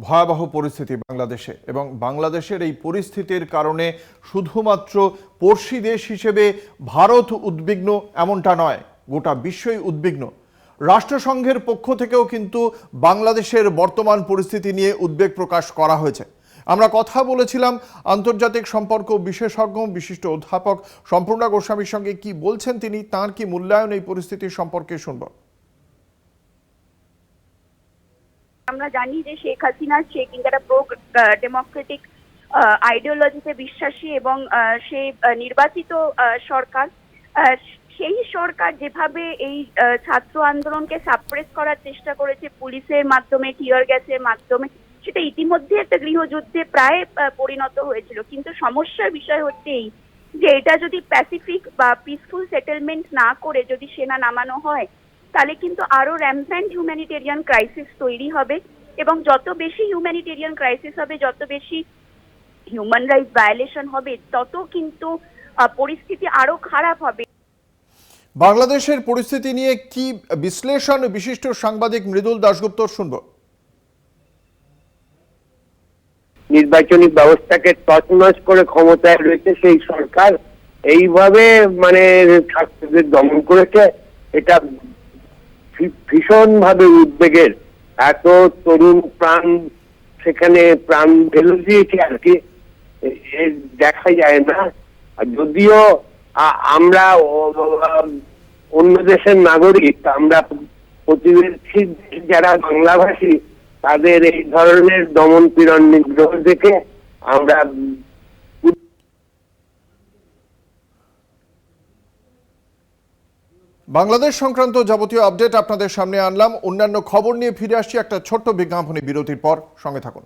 ভয়াবহ পরিস্থিতি বাংলাদেশে এবং বাংলাদেশের এই পরিস্থিতির কারণে শুধুমাত্র পড়শি দেশ হিসেবে ভারত উদ্বিগ্ন এমনটা নয়, গোটা বিশ্বই উদ্বিগ্ন। রাষ্ট্রসংঘের পক্ষ থেকেও কিন্তু বাংলাদেশের বর্তমান পরিস্থিতি নিয়ে উদ্বেগ প্রকাশ করা হয়েছে। আমরা কথা বলেছিলাম আন্তর্জাতিক সম্পর্ক বিশেষজ্ঞ বিশিষ্ট অধ্যাপক সম্পূর্ণা গোস্বামীর সঙ্গে। কি বলছেন তিনি, তাঁর কি মূল্যায়ন এই পরিস্থিতির সম্পর্কে শুনব। আমরা জানি যে শেখ হাসিনা একটা প্রো ডেমোক্রেটিক আইডিওলজিতে বিশ্বাসী এবং সে নির্বাচিত সরকার। সেই সরকার যেভাবে এই ছাত্র আন্দোলনকে সাপ্রেস করার চেষ্টা করেছে পুলিশের মাধ্যমে, টিয়ার গ্যাসের মাধ্যমে, সেটা ইতিমধ্যে একটা গৃহযুদ্ধে প্রায় পরিণত হয়েছিল। কিন্তু সমস্যার বিষয় হচ্ছে এই যে এটা যদি প্যাসিফিক বা পিসফুল সেটেলমেন্ট না করে যদি সেনা নামানো হয়, তাহলে কিন্তু আরো র্যাম্প্যান্ট হিউম্যানিটেরিয়ান ক্রাইসিস তৈরি হবে এবং যত বেশি হিউম্যানিটেরিয়ান ক্রাইসিস হবে, যত বেশি হিউম্যান রাইটস ভায়োলেশন হবে, তত কিন্তু পরিস্থিতি আরো খারাপ হবে। বাংলাদেশের পরিস্থিতি নিয়ে কি বিশ্লেষণ বিশিষ্ট সাংবাদিক মৃদুল দাশগুপ্তর শুনব। নির্বাচনী ব্যবস্থাকে তছনছ করে ক্ষমতায় রয়েছে সেই সরকার, এইভাবে ছাত্রদের দমন করেছে। এটা ভীষণ ভাবে উদ্বেগের। এত তরুণ প্রাণ সেখানে প্রাণ ঢেলে দিয়েছে আর কি, দেখা যায় না। যদিও আমরা অন্য দেশের নাগরিক, আমরা প্রতিবেশী যারা বাংলাভাষী, তাদের এই ধরনের দমন পীড়ন নিগ্রহ দেখে আমরা বাংলাদেশ সংক্রান্ত যাবতীয় আপডেট আপনাদের সামনে আনলাম। অন্যান্য খবর নিয়ে ফিরে আসছি একটা ছোট্ট বিজ্ঞাপনী বিরতির পর। সঙ্গে থাকুন।